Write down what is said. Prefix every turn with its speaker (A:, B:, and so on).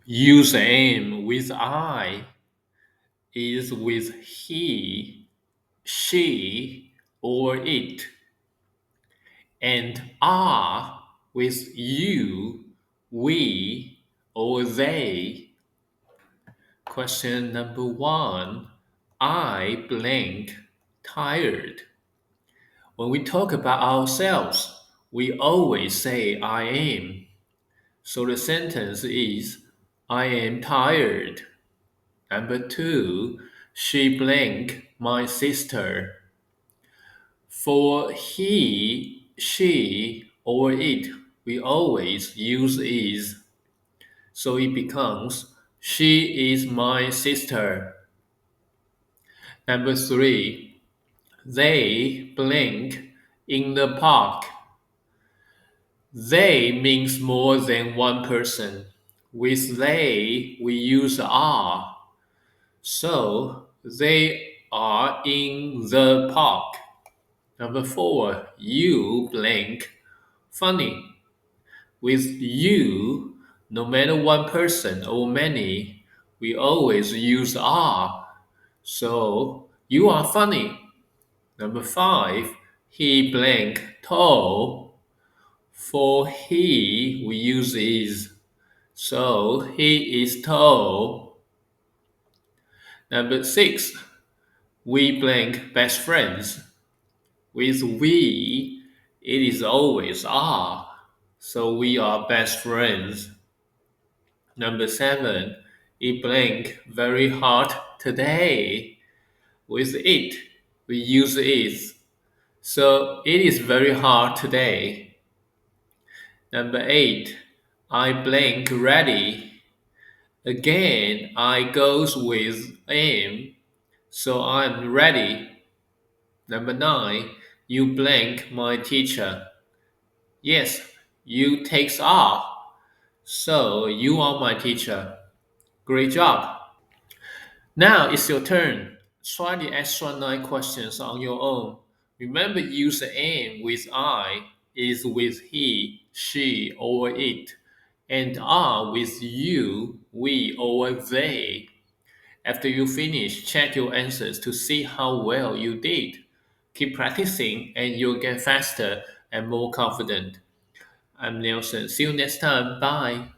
A: Use am with I is with he, she, or it, and are with you, we, or they. Question number one. I blank tired. When we talk about ourselves, we always say I am. So the sentence is I am tired. Number two, she blank my sister. For he, she, or it, we always use is. So it becomes she is my sister. Number three, they blank in the park. They means more than one person. With they, we use are. So they are in the park. Number four, you blank funny. With you, no matter one person or many, we always use are. So you are funny. Number five, he blank tall. For he, we use is. So he is tall. Number six, we blank best friends. With we, it is always are. So we are best friends. Number seven, it blank very hard today. With it, we use is. So it is very hard today. Number eight, I blank ready. Again, I goes with am, so I'm ready. Number nine, you blank my teacher. Yes, you takes are, so you are my teacher. Great job. Now it's your turn. Try the extra nine questions on your own. Remember, use am with I is with he, she, or it, and are with you, we, or they. After you finish, check your answers to see how well you did. Keep practicing and you'll get faster and more confident. I'm Nelson. See you next time. Bye.